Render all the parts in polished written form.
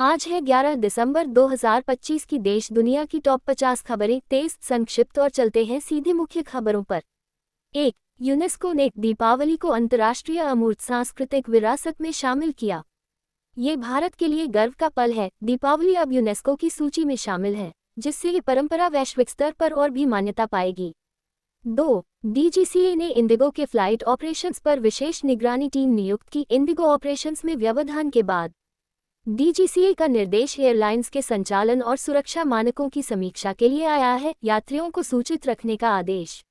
आज है 11 दिसंबर 2025 की देश दुनिया की टॉप 50 खबरें तेज संक्षिप्त और चलते हैं सीधे मुख्य खबरों पर। 1. यूनेस्को ने दीपावली को अंतर्राष्ट्रीय अमूर्त सांस्कृतिक विरासत में शामिल किया। ये भारत के लिए गर्व का पल है। दीपावली अब यूनेस्को की सूची में शामिल है, जिससे ये परंपरा वैश्विक स्तर पर और भी मान्यता पाएगी। 2. डीजीसीए ने इंडिगो के फ्लाइट ऑपरेशंस पर विशेष निगरानी टीम नियुक्त की। इंडिगो ऑपरेशंस में व्यवधान के बाद डीजीसीए का निर्देश एयरलाइंस के संचालन और सुरक्षा मानकों की समीक्षा के लिए आया है। यात्रियों को सूचित रखने का आदेश।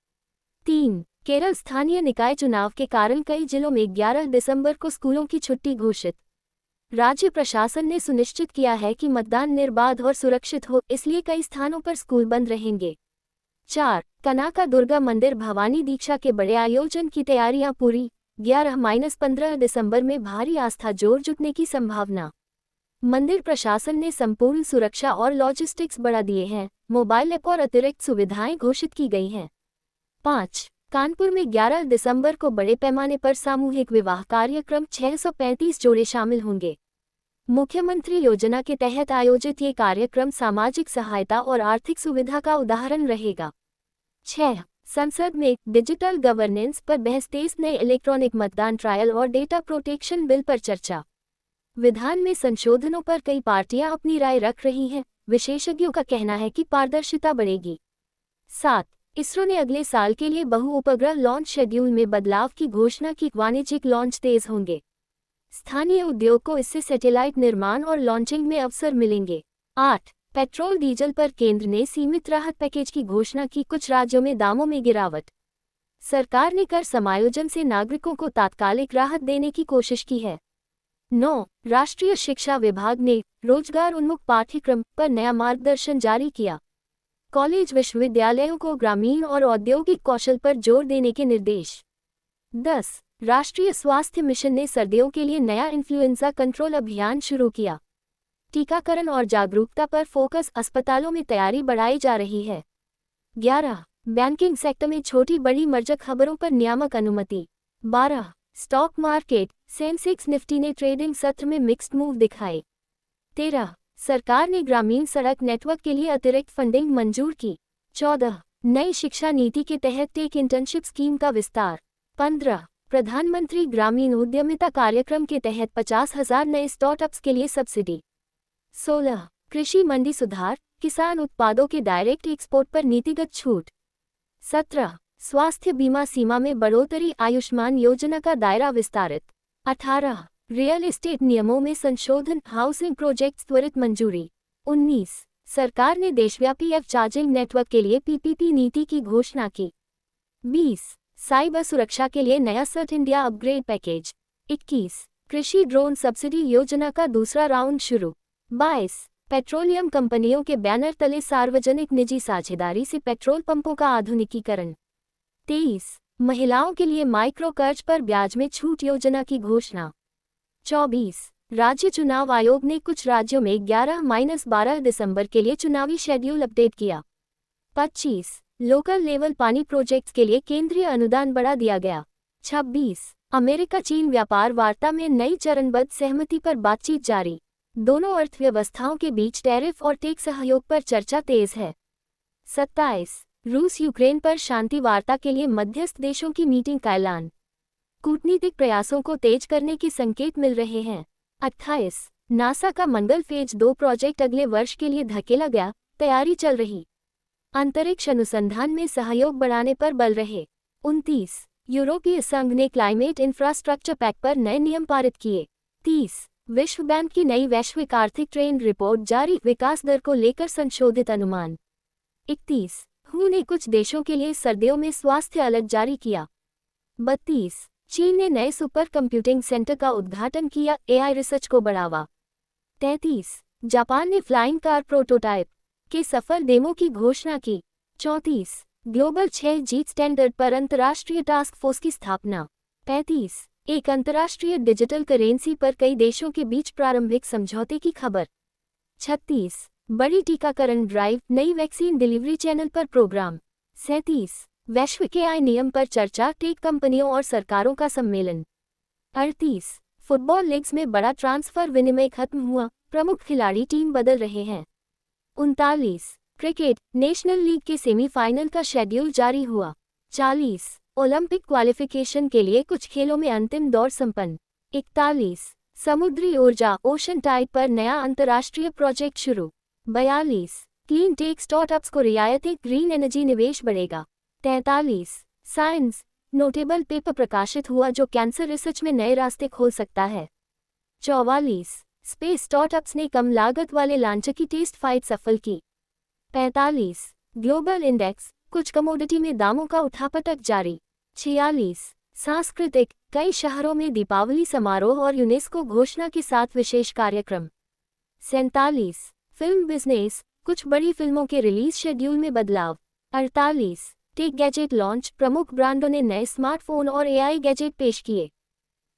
3. केरल स्थानीय निकाय चुनाव के कारण कई जिलों में 11 दिसंबर को स्कूलों की छुट्टी घोषित। राज्य प्रशासन ने सुनिश्चित किया है कि मतदान निर्बाध और सुरक्षित हो, इसलिए कई स्थानों पर स्कूल बंद रहेंगे। 4. कनाका दुर्गा मंदिर भवानी दीक्षा के बड़े आयोजन की तैयारियां पूरी। 11-15 दिसंबर में भारी आस्था जोर जुटने की संभावना। मंदिर प्रशासन ने संपूर्ण सुरक्षा और लॉजिस्टिक्स बढ़ा दिए हैं। मोबाइल ऐप और अतिरिक्त सुविधाएं घोषित की गई हैं। 5. कानपुर में 11 दिसंबर को बड़े पैमाने पर सामूहिक विवाह कार्यक्रम 635 जोड़े शामिल होंगे। मुख्यमंत्री योजना के तहत आयोजित ये कार्यक्रम सामाजिक सहायता और आर्थिक सुविधा का उदाहरण रहेगा। 6. संसद में डिजिटल गवर्नेंस पर बहस। 23 नए इलेक्ट्रॉनिक मतदान ट्रायल और डेटा प्रोटेक्शन बिल पर चर्चा। विधान में संशोधनों पर कई पार्टियां अपनी राय रख रही हैं। विशेषज्ञों का कहना है कि पारदर्शिता बढ़ेगी। 7. इसरो ने अगले साल के लिए बहु उपग्रह लॉन्च शेड्यूल में बदलाव की घोषणा की। वाणिज्यिक लॉन्च तेज होंगे। स्थानीय उद्योग को इससे सैटेलाइट निर्माण और लॉन्चिंग में अवसर मिलेंगे। 8. पेट्रोल डीजल पर केंद्र ने सीमित राहत पैकेज की घोषणा की। कुछ राज्यों में दामों में गिरावट। सरकार ने कर समायोजन से नागरिकों को तात्कालिक राहत देने की कोशिश की है। 9. राष्ट्रीय शिक्षा विभाग ने रोजगार उन्मुख पाठ्यक्रम पर नया मार्गदर्शन जारी किया। कॉलेज विश्वविद्यालयों को ग्रामीण और औद्योगिक कौशल पर जोर देने के निर्देश। 10. राष्ट्रीय स्वास्थ्य मिशन ने सर्दियों के लिए नया इन्फ्लुएंजा कंट्रोल अभियान शुरू किया। टीकाकरण और जागरूकता पर फोकस। अस्पतालों में तैयारी बढ़ाई जा रही है। 11. बैंकिंग सेक्टर में छोटी बड़ी मर्जक खबरों पर नियामक अनुमति। 12. Stock market. सेंसेक्स निफ्टी ने ट्रेडिंग सत्र में मिक्स्ड मूव दिखाए। 13. सरकार ने ग्रामीण सड़क नेटवर्क के लिए अतिरिक्त फंडिंग मंजूर की। 14. नई शिक्षा नीति के तहत टेक इंटर्नशिप स्कीम का विस्तार। 15. प्रधानमंत्री ग्रामीण उद्यमिता कार्यक्रम के तहत 50,000 नए स्टार्टअप्स के लिए सब्सिडी। 16. कृषि मंडी सुधार। किसान उत्पादों के डायरेक्ट एक्सपोर्ट पर नीतिगत छूट। 17. स्वास्थ्य बीमा सीमा में बढ़ोतरी। आयुष्मान योजना का दायरा विस्तारित। 18. रियल एस्टेट नियमों में संशोधन। हाउसिंग प्रोजेक्ट्स त्वरित मंजूरी। 19. सरकार ने देशव्यापी एफ चार्जिंग नेटवर्क के लिए पीपीपी नीति की घोषणा की। 20. साइबर सुरक्षा के लिए नया सर्ट इंडिया अपग्रेड पैकेज। 21. कृषि ड्रोन सब्सिडी योजना का दूसरा राउंड शुरू। 22. पेट्रोलियम कंपनियों के बैनर तले सार्वजनिक निजी साझेदारी से पेट्रोल पंपों का आधुनिकीकरण। 23. महिलाओं के लिए माइक्रो कर्ज पर ब्याज में छूट योजना की घोषणा। 24. राज्य चुनाव आयोग ने कुछ राज्यों में 11-12 दिसंबर के लिए चुनावी शेड्यूल अपडेट किया। 25. लोकल लेवल पानी प्रोजेक्ट्स के लिए केंद्रीय अनुदान बढ़ा दिया गया। 26. अमेरिका चीन व्यापार वार्ता में नई चरणबद्ध सहमति पर बातचीत जारी। दोनों अर्थव्यवस्थाओं के बीच टैरिफ और टेक सहयोग पर चर्चा तेज है। 27. रूस यूक्रेन पर शांति वार्ता के लिए मध्यस्थ देशों की मीटिंग का ऐलान। कूटनीतिक प्रयासों को तेज करने के संकेत मिल रहे हैं। 28. नासा का मंगल फेज 2 प्रोजेक्ट अगले वर्ष के लिए धकेला गया, तैयारी चल रही। अंतरिक्ष अनुसंधान में सहयोग बढ़ाने पर बल रहे। 29. यूरोपीय संघ ने क्लाइमेट इंफ्रास्ट्रक्चर पैक पर नए नियम पारित किए। 30. विश्व बैंक की नई वैश्विक आर्थिक ट्रेंड रिपोर्ट जारी। विकास दर को लेकर संशोधित अनुमान। 31. हू ने कुछ देशों के लिए सर्दियों में स्वास्थ्य अलर्ट जारी किया। 32. चीन ने नए सुपर कंप्यूटिंग सेंटर का उद्घाटन किया। एआई रिसर्च को बढ़ावा। 33. जापान ने फ्लाइंग कार प्रोटोटाइप के सफल डेमो की घोषणा की। 34. ग्लोबल 6G स्टैंडर्ड पर अंतर्राष्ट्रीय टास्क फोर्स की स्थापना। 35. एक अंतर्राष्ट्रीय डिजिटल करेंसी पर कई देशों के बीच प्रारंभिक समझौते की खबर। 36. बड़ी टीकाकरण ड्राइव। नई वैक्सीन डिलीवरी चैनल पर प्रोग्राम। 37. वैश्विक एआई नियम पर चर्चा। टेक कंपनियों और सरकारों का सम्मेलन। 38. फुटबॉल लीग्स में बड़ा ट्रांसफर विनिमय खत्म हुआ। प्रमुख खिलाड़ी टीम बदल रहे हैं। 39 क्रिकेट नेशनल लीग के सेमीफाइनल का शेड्यूल जारी हुआ। 40 ओलंपिक क्वालिफिकेशन के लिए कुछ खेलों में अंतिम दौर संपन्न। 41 समुद्री ऊर्जा ओशन टाइड पर नया अंतर्राष्ट्रीय प्रोजेक्ट शुरू। 42 क्लीन टेक स्टार्टअप्स को रियायतें, ग्रीन एनर्जी निवेश बढ़ेगा। 43 साइंस नोटेबल पेपर प्रकाशित हुआ जो कैंसर रिसर्च में नए रास्ते खोल सकता है। 44 स्पेस स्टार्टअप्स ने कम लागत वाले लॉन्चर की टेस्ट फाइट सफल की। 45 ग्लोबल इंडेक्स कुछ कमोडिटी में दामों का उठापटक जारी। 46 सांस्कृतिक कई शहरों में दीपावली समारोह और यूनेस्को घोषणा के साथ विशेष कार्यक्रम। 47 फिल्म बिजनेस कुछ बड़ी फिल्मों के रिलीज शेड्यूल में बदलाव। 48 टेक गैजेट लॉन्च प्रमुख ब्रांडों ने नए स्मार्टफोन और एआई गैजेट पेश किए।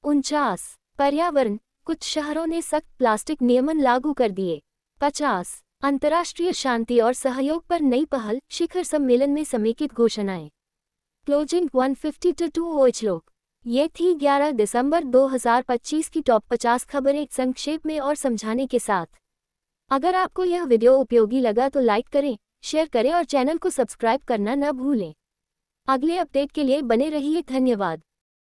49 पर्यावरण कुछ शहरों ने सख्त प्लास्टिक नियमन लागू कर दिए। 50 अंतर्राष्ट्रीय शांति और सहयोग पर नई पहल शिखर सम्मेलन में समेकित घोषणाएं। क्लोजिंग 152 लोग। ये थी 11 दिसंबर 2025 की टॉप 50 खबरें संक्षेप में और समझाने के साथ। अगर आपको यह वीडियो उपयोगी लगा तो लाइक करें, शेयर करें और चैनल को सब्सक्राइब करना न भूलें। अगले अपडेट के लिए बने रहिए। धन्यवाद।